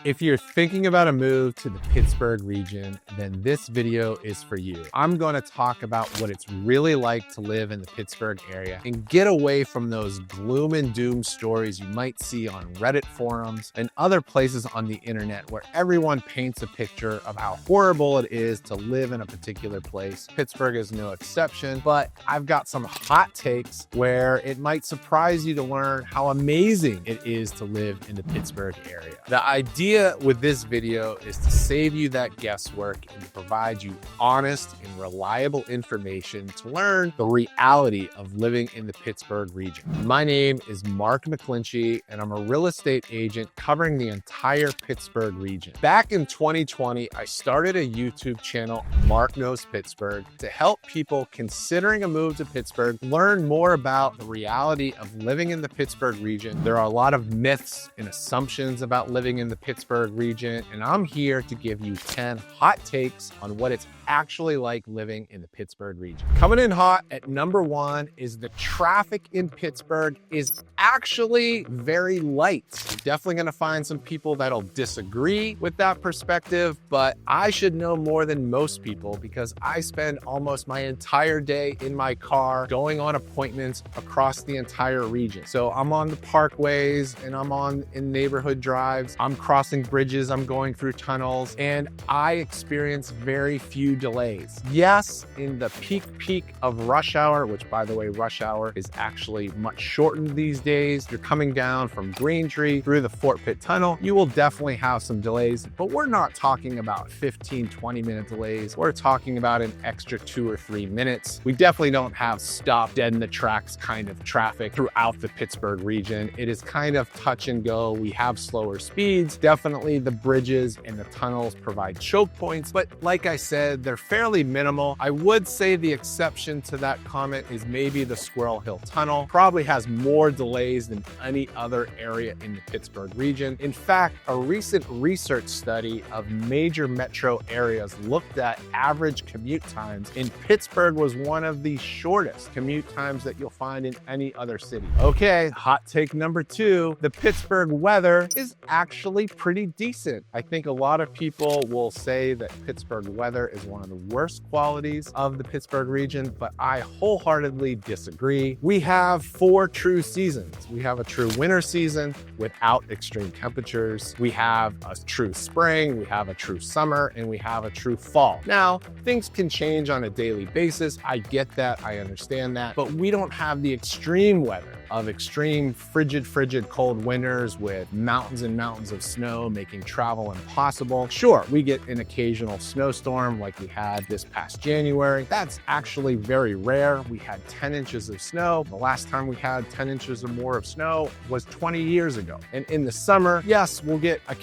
If you're thinking about a move to the Pittsburgh region, then this video is for you. I'm going to talk about what it's really like to live in the Pittsburgh area and get away from those gloom and doom stories you might see on Reddit forums and other places on the internet where everyone paints a picture of how horrible it is to live in a particular place. Pittsburgh is no exception, but I've got some hot takes where it might surprise you to learn how amazing it is to live in the Pittsburgh area. The idea with this video is to save you that guesswork and to provide you honest and reliable information to learn the reality of living in the Pittsburgh region. My name is Mark McClinchie, and I'm a real estate agent covering the entire Pittsburgh region. Back in 2020, I started a YouTube channel, Mark Knows Pittsburgh, to help people considering a move to Pittsburgh learn more about the reality of living in the Pittsburgh region. There are a lot of myths and assumptions about living in the Pittsburgh region, and I'm here to give you 10 hot takes on what it's actually like living in the Pittsburgh region. Coming in hot at number 1 is the traffic in Pittsburgh is actually very light. You're definitely going to find some people that'll disagree with that perspective, but I should know more than most people because I spend almost my entire day in my car going on appointments across the entire region. So I'm on the parkways and I'm in neighborhood drives. I'm crossing bridges, I'm going through tunnels, and I experience very few delays. Yes, in the peak of rush hour, which by the way, rush hour is actually much shortened these days. You're coming down from Green Tree through the Fort Pitt Tunnel. You will definitely have some delays, but we're not talking about 15, 20-minute delays. We're talking about an extra 2 or 3 minutes. We definitely don't have stop dead in the tracks kind of traffic throughout the Pittsburgh region. It is kind of touch and go. We have slower speeds. Definitely the bridges and the tunnels provide choke points, but like I said, they're fairly minimal. I would say the exception to that comment is maybe the Squirrel Hill Tunnel. Probably has more delays than any other area in the Pittsburgh region. In fact, a recent research study of major metro areas looked at average commute times, and Pittsburgh was one of the shortest commute times that you'll find in any other city. Okay, hot take number 2, the Pittsburgh weather is actually pretty decent. I think a lot of people will say that Pittsburgh weather is one of the worst qualities of the Pittsburgh region, but I wholeheartedly disagree. We have 4 true seasons. We have a true winter season without extreme temperatures. We have a true spring, we have a true summer, and we have a true fall. Now, things can change on a daily basis. I get that, I understand that, but we don't have the extreme weather of extreme frigid cold winters with mountains and mountains of snow making travel impossible. Sure, we get an occasional snowstorm like we had this past January. That's actually very rare. We had 10 inches of snow. The last time we had 10 inches or more of snow was 20 years ago. And in the summer, yes, we'll get a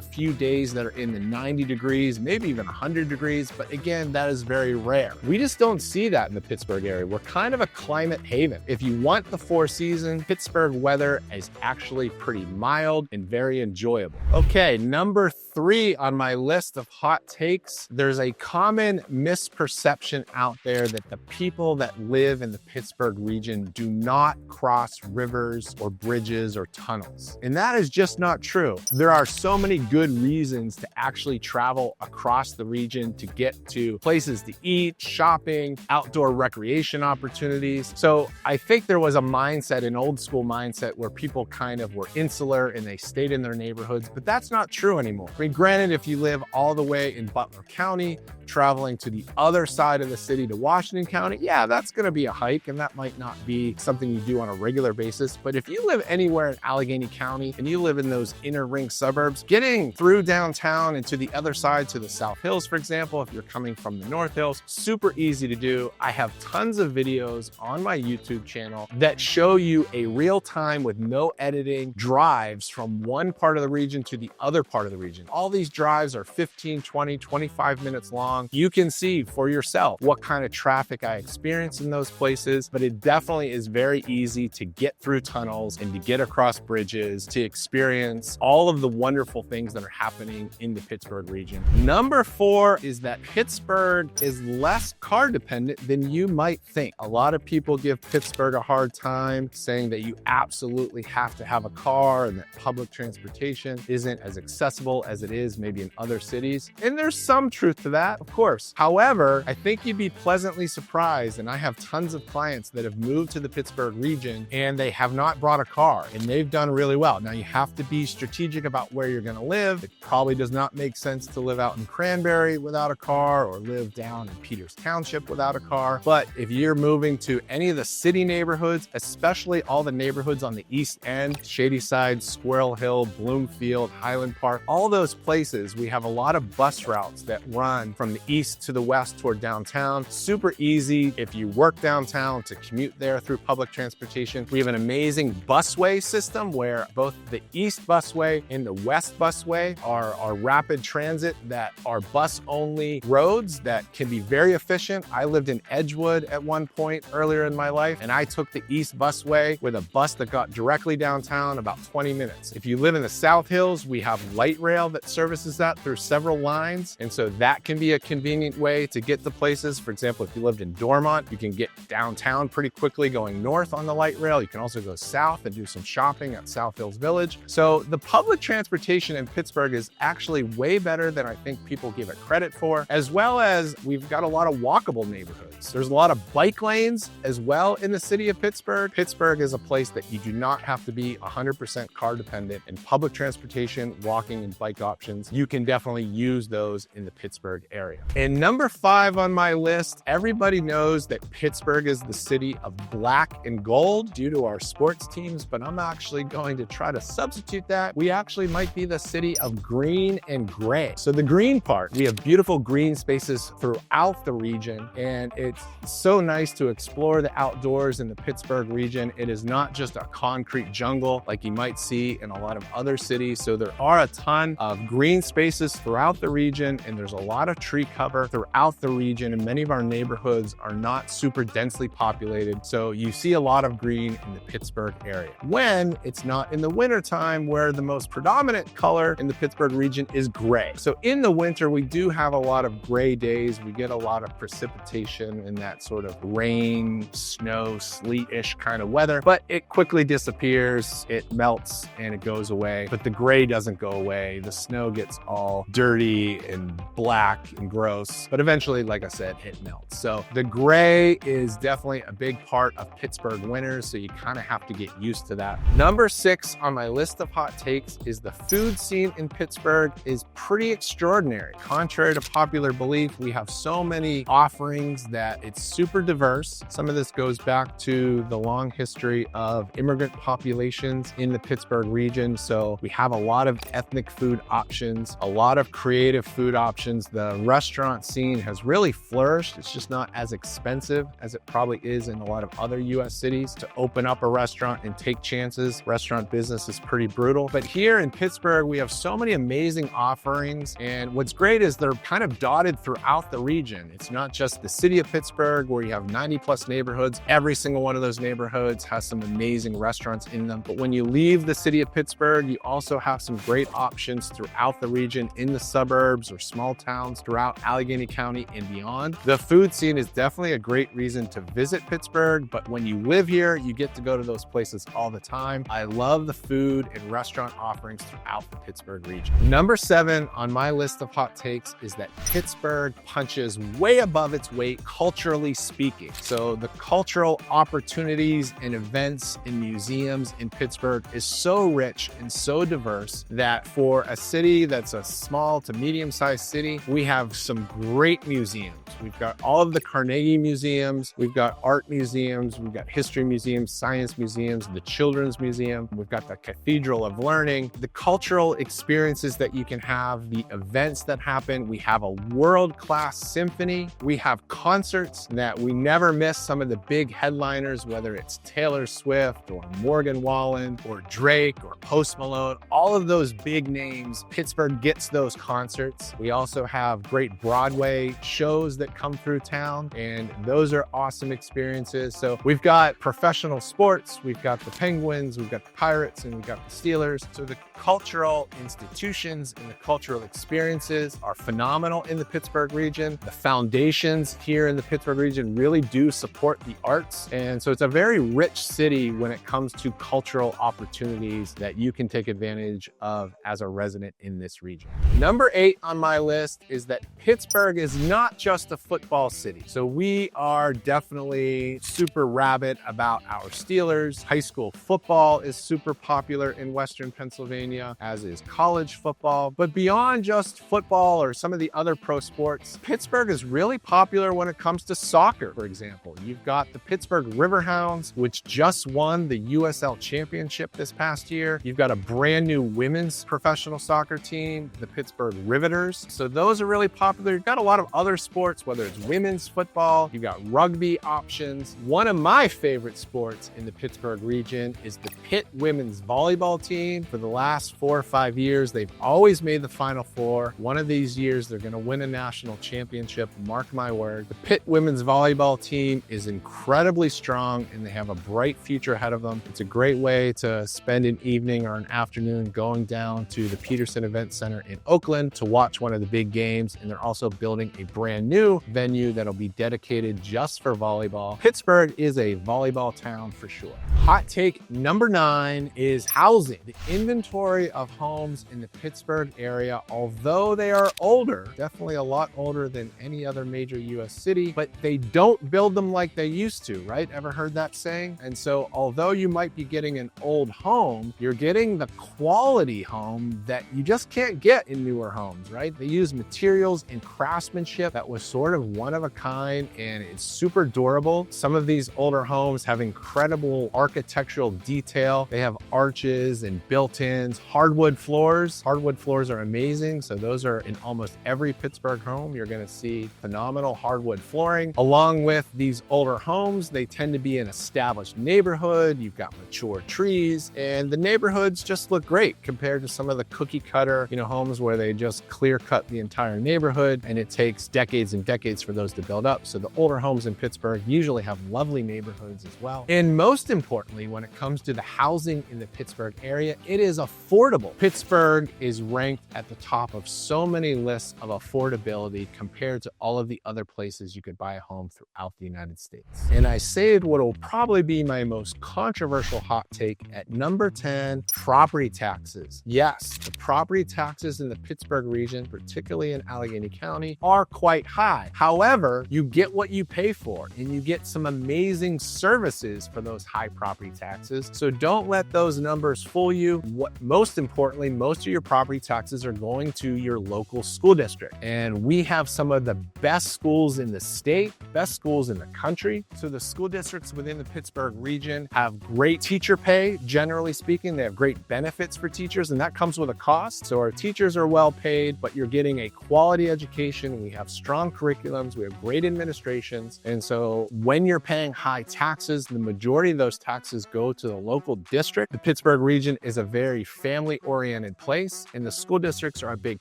few days that are in the 90 degrees, maybe even 100 degrees, but again, that is very rare. We just don't see that in the Pittsburgh area. We're kind of a climate haven. If you want the 4 season, Pittsburgh weather is actually pretty mild and very enjoyable. Okay, number 3 on my list of hot takes. There's a common misperception out there that the people that live in the Pittsburgh region do not cross rivers or bridges or tunnels. And that is just not true. There are so many good reasons to actually travel across the region to get to places to eat, shopping, outdoor recreation opportunities. So I think there was a mindset, an old school mindset, where people kind of were insular and they stayed in their neighborhoods, but that's not true anymore. I mean, granted, if you live all the way in Butler County, traveling to the other side of the city to Washington County, yeah, that's going to be a hike and that might not be something you do on a regular basis. But if you live anywhere in Allegheny County and you live in those inner ring suburbs, getting through downtown and to the other side, to the South Hills, for example, if you're coming from the North Hills, super easy to do. I have tons of videos on my YouTube channel that show you a real-time with no editing drives from one part of the region to the other part of the region. All these drives are 15, 20, 25 minutes long. You can see for yourself what kind of traffic I experience in those places, but it definitely is very easy to get through tunnels and to get across bridges, to experience all of the wonderful things that are happening in the Pittsburgh region. Number 4 is that Pittsburgh is less car dependent than you might think. A lot of people give Pittsburgh a hard time time saying that you absolutely have to have a car and that public transportation isn't as accessible as it is maybe in other cities. And there's some truth to that, of course. However, I think you'd be pleasantly surprised, and I have tons of clients that have moved to the Pittsburgh region and they have not brought a car, and they've done really well. Now, you have to be strategic about where you're gonna live. It probably does not make sense to live out in Cranberry without a car or live down in Peters Township without a car. But if you're moving to any of the city neighborhoods, especially all the neighborhoods on the east end, Shadyside, Squirrel Hill, Bloomfield, Highland Park, all those places, we have a lot of bus routes that run from the east to the west toward downtown. Super easy if you work downtown to commute there through public transportation. We have an amazing busway system where both the east busway and the west busway are rapid transit that are bus-only roads that can be very efficient. I lived in Edgewood at one point earlier in my life, and I took the east busway with a bus that got directly downtown about 20 minutes. If you live in the South Hills, we have light rail that services that through several lines, and so that can be a convenient way to get to places. For example, if you lived in Dormont, you can get downtown pretty quickly going north on the light rail. You can also go south and do some shopping at South Hills Village. So the public transportation in Pittsburgh is actually way better than I think people give it credit for, as well as we've got a lot of walkable neighborhoods. There's a lot of bike lanes as well in the city of Pittsburgh. Pittsburgh is a place that you do not have to be 100% car dependent, and public transportation, walking, and bike options, you can definitely use those in the Pittsburgh area. And number 5 on my list, everybody knows that Pittsburgh is the city of black and gold due to our sports teams, but I'm actually going to try to substitute that. We actually might be the city of green and gray. So the green part, we have beautiful green spaces throughout the region, and it's so nice to explore the outdoors in the Pittsburgh region. It is not just a concrete jungle like you might see in a lot of other cities. So there are a ton of green spaces throughout the region, and there's a lot of tree cover throughout the region, and many of our neighborhoods are not super densely populated. So you see a lot of green in the Pittsburgh area. When it's not in the wintertime, where the most predominant color in the Pittsburgh region is gray. So in the winter, we do have a lot of gray days. We get a lot of precipitation in that sort of rain, snow, sleet-ish kind of weather, but it quickly disappears, it melts, and it goes away. But the gray doesn't go away. The snow gets all dirty and black and gross, but eventually, like I said, it melts. So the gray is definitely a big part of Pittsburgh winters, so you kind of have to get used to that. Number 6 on my list of hot takes is the food scene in Pittsburgh is pretty extraordinary. Contrary to popular belief, we have so many offerings that it's super diverse. Some of this goes back to the long history of immigrant populations in the Pittsburgh region. So we have a lot of ethnic food options, a lot of creative food options. The restaurant scene has really flourished. It's just not as expensive as it probably is in a lot of other US cities to open up a restaurant and take chances. Restaurant business is pretty brutal. But here in Pittsburgh, we have so many amazing offerings. And what's great is they're kind of dotted throughout the region. It's not just the city of Pittsburgh where you have 90+ neighborhoods. Every single one of those neighborhoods has some amazing restaurants in them. But when you leave the city of Pittsburgh, you also have some great options throughout the region in the suburbs or small towns throughout Allegheny County and beyond. The food scene is definitely a great reason to visit Pittsburgh, but when you live here, you get to go to those places all the time. I love the food and restaurant offerings throughout the Pittsburgh region. Number 7 on my list of hot takes is that Pittsburgh punches way above its weight, culturally speaking. So the cultural opportunities and events and museums in Pittsburgh is so rich and so diverse that for a city that's a small to medium-sized city, we have some great museums. We've got all of the Carnegie museums, we've got art museums, we've got history museums, science museums, the Children's Museum, we've got the Cathedral of Learning, the cultural experiences that you can have, the events that happen. We have a world-class symphony. We have concerts that we never miss. Some of the big headliners, whether it's Taylor Swift or Morgan Wallen or Drake or Post Malone, all of those big names, Pittsburgh gets those concerts. We also have great Broadway shows that come through town, and those are awesome experiences. So we've got professional sports, we've got the Penguins, we've got the Pirates, and we've got the Steelers. So the cultural institutions and the cultural experiences are phenomenal in the Pittsburgh region. The foundations here in the Pittsburgh region really do support the arts. And so it's a very rich city when it comes to cultural opportunities that you can take advantage of as a resident in this region. Number 8 on my list is that Pittsburgh is not just a football city. So we are definitely super rabid about our Steelers. High school football is super popular in Western Pennsylvania, as is college football. But beyond just football or some of the other pro sports, Pittsburgh is really popular when it comes to soccer, for example. You've got the Pittsburgh Riverhounds, which just won the USL Championship this past year. You've got a brand new women's professional soccer team, the Pittsburgh Riveters. So those are really popular. You've got a lot of other sports, whether it's women's football, you've got rugby options. One of my favorite sports in the Pittsburgh region is the Pitt women's volleyball team. For the last 4 or 5 years, they've always made the Final Four. One of these years, they're gonna win a national championship, mark my word. The Pitt women's volleyball team is incredibly strong and they have a bright future ahead of them. It's a great way to spend an evening or an afternoon going down to the Peterson Event Center in Oakland to watch one of the big games. And they're also building a brand new venue that'll be dedicated just for volleyball. Pittsburgh is a volleyball town for sure. Hot take number 9 is housing. The inventory of homes in the Pittsburgh area, although they are older, definitely a lot older than any other major US city, but they don't build them like they used to, right? Ever heard that saying? And so although you might be getting an old home, you're getting the quality home that you just can't get in newer homes, right? They use materials and craftsmanship that was sort of one of a kind and it's super durable. Some of these older homes have incredible architectural detail. They have arches and built-ins, hardwood floors. Hardwood floors are amazing. So those are in almost every Pittsburgh home. You're gonna see phenomenal hardwood flooring. Along with these older homes, they tend to be an established neighborhood. You've got mature trees and the neighborhoods just look great compared to some of the cookie cutter, homes where they just clear cut the entire neighborhood and it takes decades and decades for those to build up. So the older homes in Pittsburgh usually have lovely neighborhoods as well. And most importantly, when it comes to the housing in the Pittsburgh area, it is affordable. Pittsburgh is ranked at the top of so many lists of affordability compared to all of the other places you could buy a home throughout the United States. And I saved what will probably be my most controversial hot take at number 10, property taxes. Yes, the property taxes in the Pittsburgh region, particularly in Allegheny County, are quite high. However, you get what you pay for and you get some amazing services for those high property taxes. So don't let those numbers fool you. Most importantly, most of your property taxes are going to your local school district. And we have some of the best schools in the state, best schools in the country. So the school districts within the Pittsburgh region have great teacher pay. Generally speaking, they have great benefits for teachers and that comes with a cost. So our teachers are well paid, but you're getting a quality education. We have strong curriculums. We have great administrations. And so when you're paying high taxes, the majority of those taxes go to the local district. The Pittsburgh region is a very family-oriented place and the school districts are a big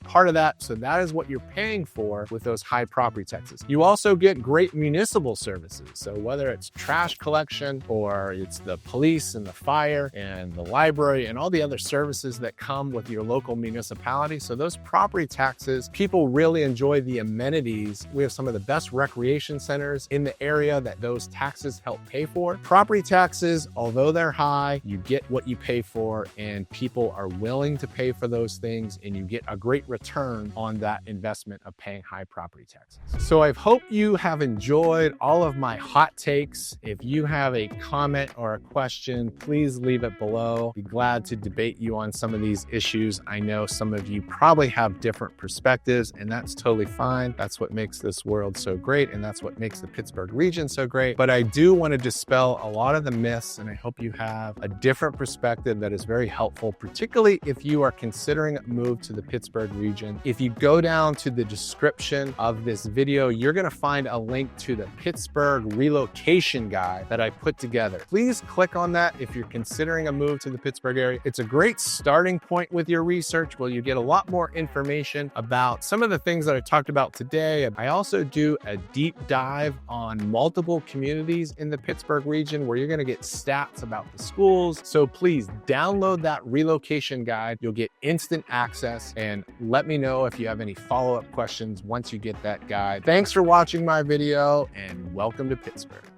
part of that. So that is what you're paying for with those high property taxes. You also get great municipal services. So whether it's trash collection or it's the police and the fire and the library and all the other services that come with your local municipality. So those property taxes, people really enjoy the amenities. We have some of the best recreation centers in the area that those taxes help pay for. Property taxes, although they're high, you get what you pay for and people are willing to pay for those things and you get a great return on that investment of paying high property taxes. So I hope you have enjoyed all of my hot takes. If you have a comment or a question, please leave it below. Be glad to debate you on some of these issues. I know some of you probably have different perspectives and that's totally fine. That's what makes this world so great and that's what makes the Pittsburgh region so great. But I do want to dispel a lot of the myths and I hope you have a different perspective that is very helpful, particularly if you are considering a move to the Pittsburgh region. If you go down to the description of this video, you're going to find a link to the Pittsburgh relocation guide that I put together. Please click on that if you're considering a move to the Pittsburgh area. It's a great starting point with your research where you get a lot more information about some of the things that I talked about today. I also do a deep dive on multiple communities in the Pittsburgh region where you're going to get stats about the schools. So please download that relocation guide. You'll get instant access and let me know if you have any follow-up questions once you get that guide. Thanks for watching my video and welcome to Pittsburgh.